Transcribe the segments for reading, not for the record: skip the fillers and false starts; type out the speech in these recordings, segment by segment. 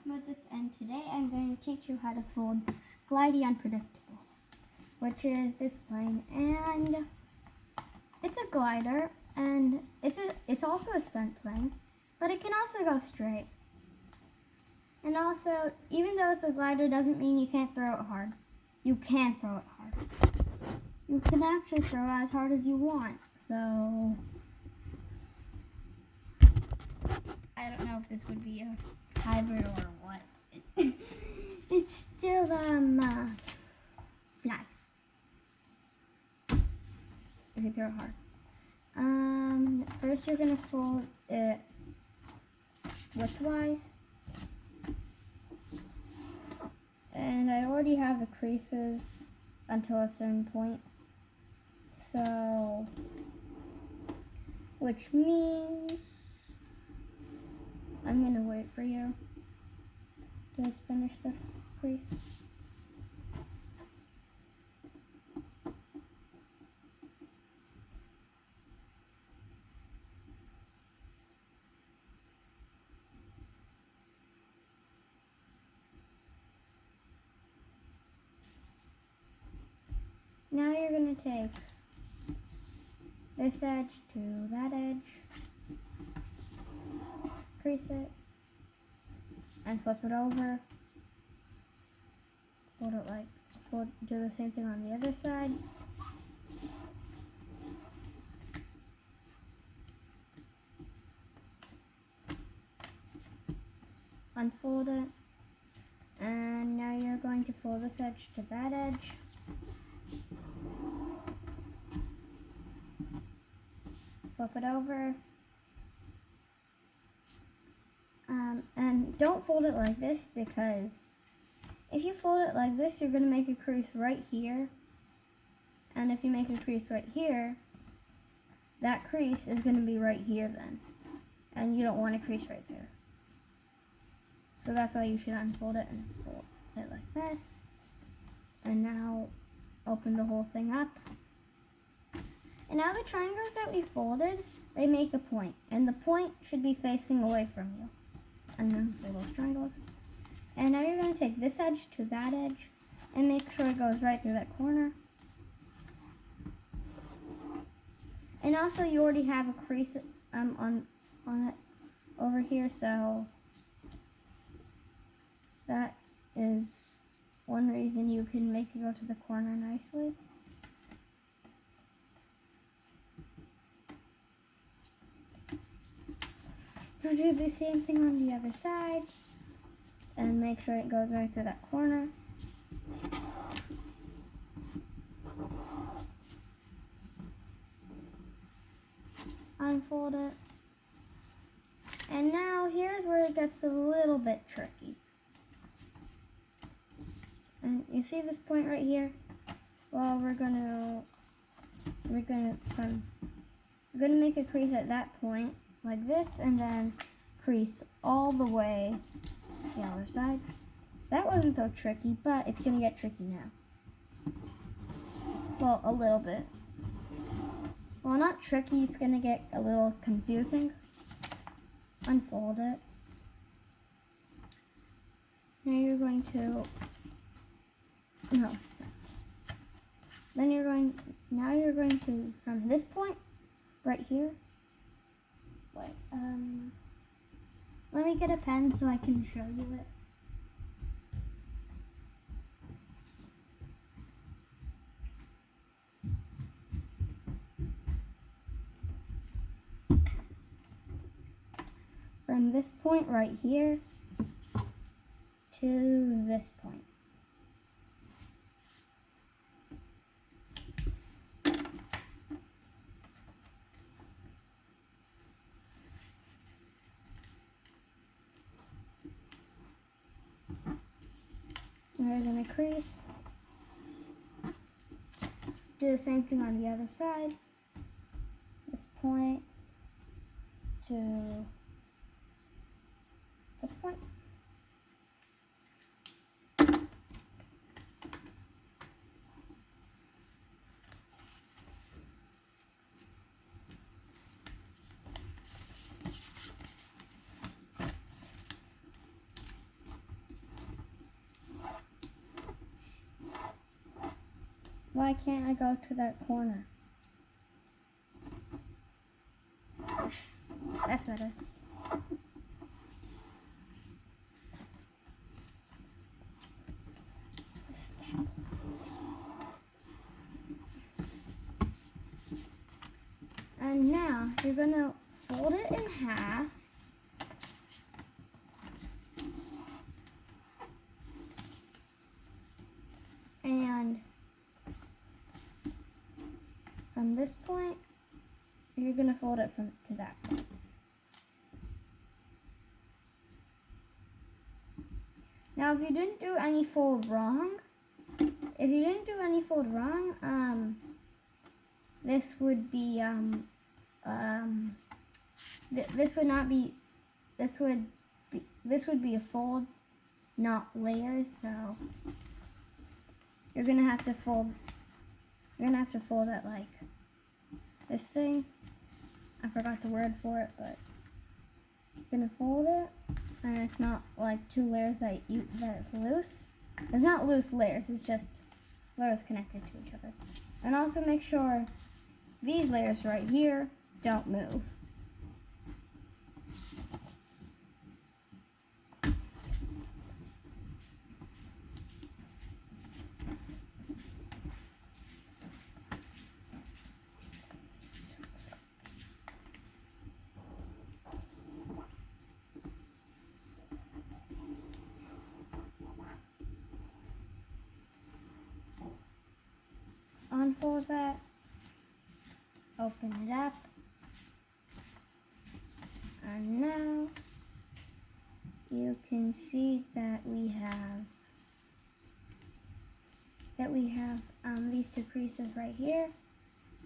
Smith, and today I'm going to teach you how to fold glidey unpredictable, which is this plane, and it's a glider, and it's also a stunt plane, but it can also go straight. And also, even though it's a glider, doesn't mean you can't throw it hard. You can throw it hard. You can actually throw it as hard as you want. So I don't know if this would be a hybrid or what. It's still flies. If you throw it hard. First you're gonna fold it widthwise. And I already have the creases until a certain point. So, which means I'm gonna wait for you to finish this crease. Now you're going to take this edge to that edge, crease it, and flip it over. Fold it do the same thing on the other side. Unfold it, and now you're going to fold this edge to that edge. Flip it over, and don't fold it like this, because if you fold it like this, you're going to make a crease right here, and if you make a crease right here, that crease is going to be right here then, and you don't want a crease right there. So that's why you should unfold it and fold it like this, and now open the whole thing up. And now the triangles that we folded, they make a point. And the point should be facing away from you. And then fold those triangles. And now you're going to take this edge to that edge and make sure it goes right through that corner. And also you already have a crease on it over here, so that is one reason you can make it go to the corner nicely. Now do the same thing on the other side and make sure it goes right through that corner. Unfold it. And now here's where it gets a little bit tricky. And you see this point right here? Well, we're gonna make a crease at that point, like this, and then crease all the way to the other side. That wasn't so tricky, but it's gonna get tricky now. Well, a little bit. Well, not tricky, it's gonna get a little confusing. Unfold it. Now you're going to, now you're going to, from this point, right here, wait, let me get a pen so I can show you it. From this point right here to this point. We're going to crease. Do the same thing on the other side. This point to this point. Why can't I go to that corner? That's better. And now you're gonna fold it in half. And from this point, you're gonna fold it to that point. Now, if you didn't do any fold wrong, this would be this would be a fold, not layers. So you're gonna have to fold. You're gonna have to fold it like this thing. I forgot the word for it, but you're gonna fold it, and it's not like two layers that's loose. It's not loose layers. It's just layers connected to each other. And also make sure these layers right here don't move. Unfold that, open it up, and now you can see that we have these two creases right here,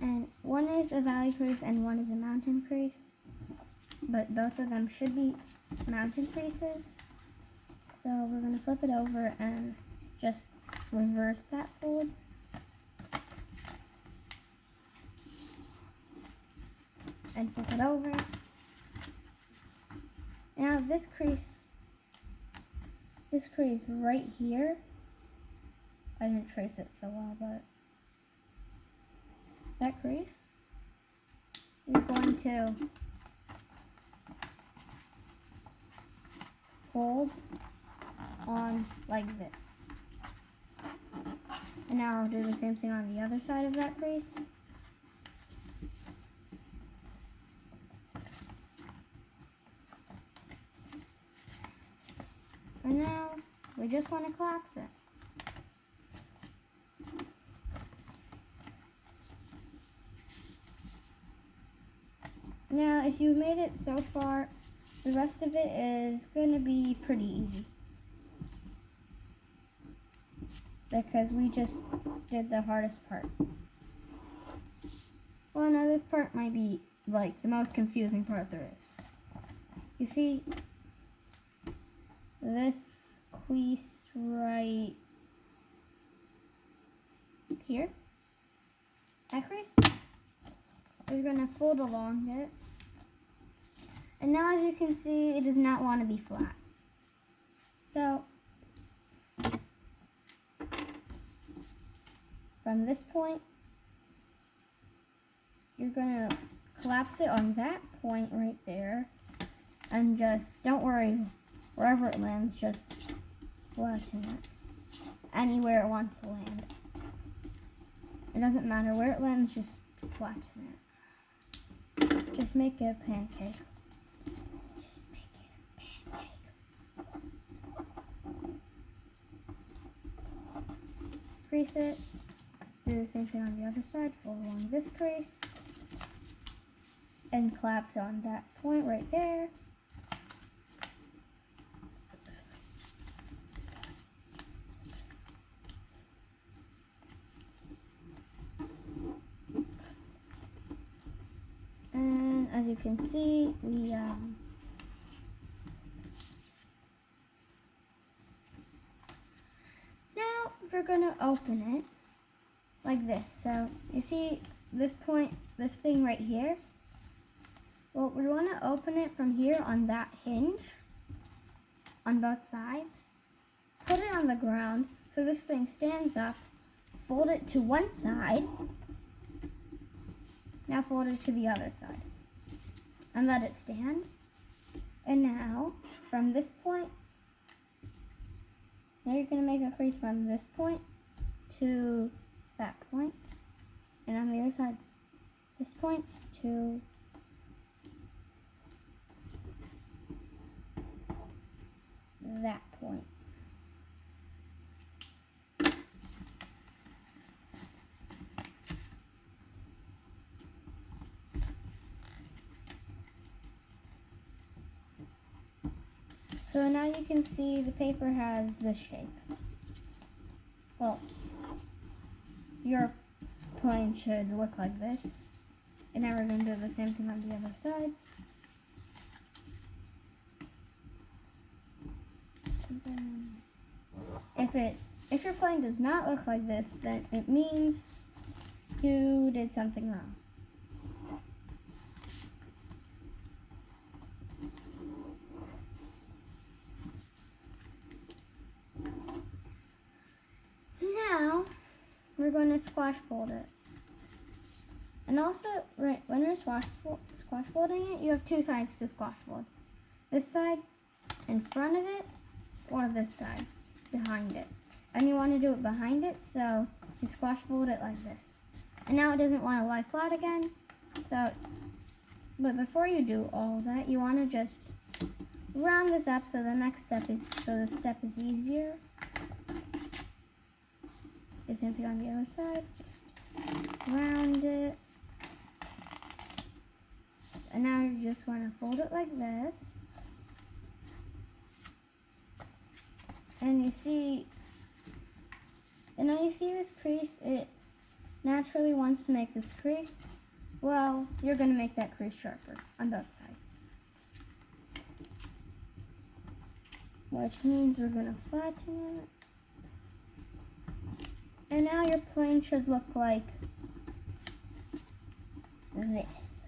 and one is a valley crease and one is a mountain crease, but both of them should be mountain creases. So we're going to flip it over and just reverse that fold. And flip it over. Now this crease right here, I didn't trace it so well, but that crease, you're going to fold on like this. And now I'll do the same thing on the other side of that crease. And now we just want to collapse it. Now, if you made it so far, the rest of it is going to be pretty easy, because we just did the hardest part. Well, no, this part might be like the most confusing part there is. You see, this crease right here, that crease, we're going to fold along it. And now, as you can see, it does not want to be flat. So, from this point, you're going to collapse it on that point right there. And just, don't worry, wherever it lands, just flatten it. Anywhere it wants to land. It doesn't matter where it lands, just flatten it. Just make it a pancake. Crease it. Do the same thing on the other side. Fold along this crease. And collapse on that point right there. And as you can see, we now we're gonna open it like this. So you see this point, this thing right here. Well, we want to open it from here on that hinge on both sides. Put it on the ground so this thing stands up. fold it to one side. Now fold it to the other side. And let it stand. And now, from this point, now you're going to make a crease from this point to that point. And on the other side, this point to that point. So now you can see the paper has this shape. Well, your plane should look like this. And now we're going to do the same thing on the other side. If your plane does not look like this, then it means you did something wrong. Now, we're going to squash fold it. And also, right, when you're squash folding it, you have two sides to squash fold. This side in front of it, or this side behind it. And you want to do it behind it, so you squash fold it like this. And now it doesn't want to lie flat again. So, but before you do all that, you want to just round this up so the step is easier. The same thing on the other side, just round it. And now you just want to fold it like this. And now you see this crease, it naturally wants to make this crease. Well, you're going to make that crease sharper on both sides. Which means we're going to flatten it. And now your plane should look like this.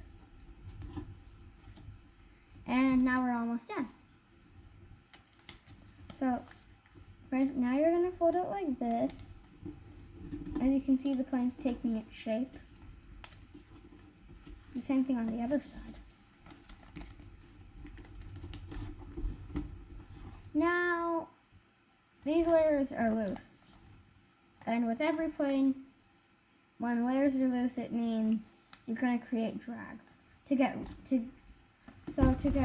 And now we're almost done. So, first, now you're going to fold it like this. As you can see, the plane's taking its shape. The same thing on the other side. Now, these layers are loose. And with every plane, when layers are loose, it means you're going to create drag. To get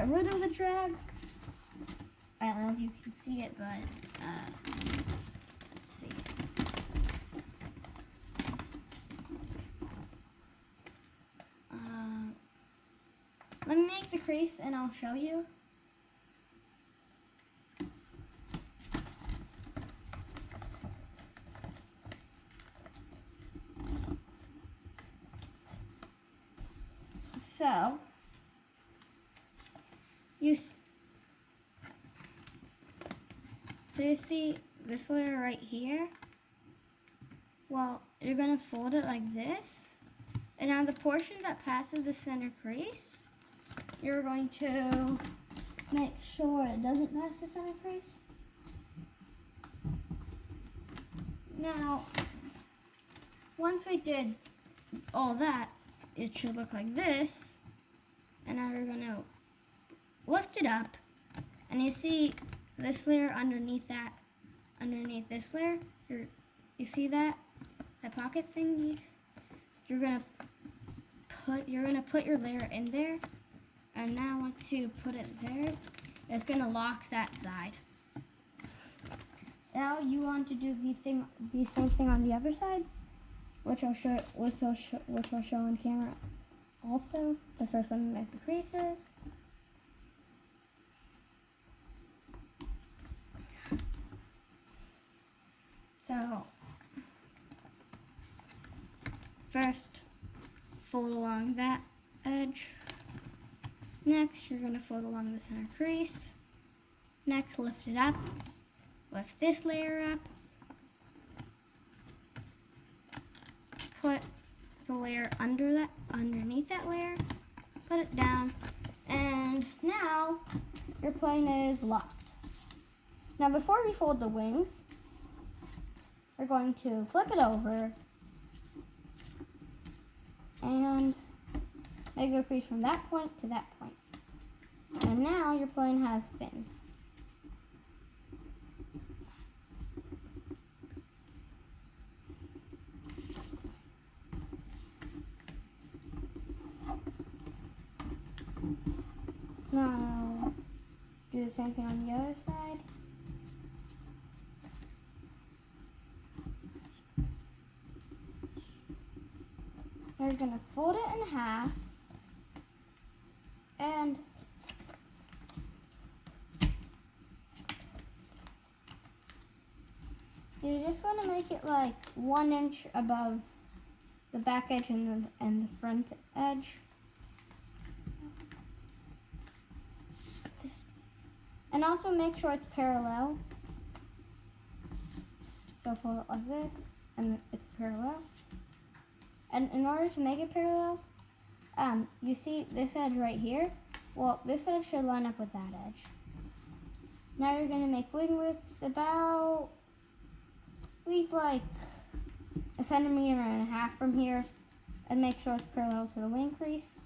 rid of the drag, I don't know if you can see it, but let's see. Let me make the crease and I'll show you. So, you see this layer right here? Well, you're going to fold it like this. And on the portion that passes the center crease, you're going to make sure it doesn't pass the center crease. Now, once we did all that, it should look like this. And now we're going to lift it up. And you see this layer underneath this layer. You see that? That pocket thingy? You're gonna put your layer in there. And now once you put it there, it's gonna lock that side. Now you want to do the same thing on the other side, which I'll show on camera also. But first, let me make the creases. So first, fold along that edge. Next, you're going to fold along the center crease. Next, lift it up. Lift this layer up. Put the layer underneath that layer. Put it down. And now, your plane is locked. Now, before we fold the wings, we're going to flip it over and make a crease from that point to that point. And now your plane has fins. Now, do the same thing on the other side. Now you're going to fold it in half and you just want to make it like 1 inch above the back edge and the front edge. And also make sure it's parallel. So fold it like this, and it's parallel. And in order to make it parallel, you see this edge right here? Well, this edge should line up with that edge. Now you're gonna make wing widths about, leave like 1.5 centimeters from here, and make sure it's parallel to the wing crease.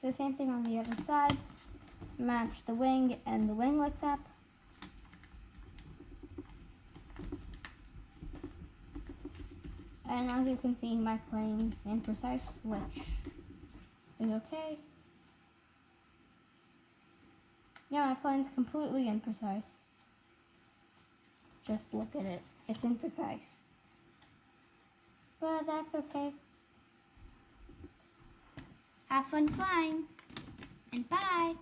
The same thing on the other side. Match the wing and the winglets up. And as you can see, my plane's imprecise, which is okay. Yeah, my plane's completely imprecise. Just look at it. It's imprecise. But that's okay. Have fun flying, and bye!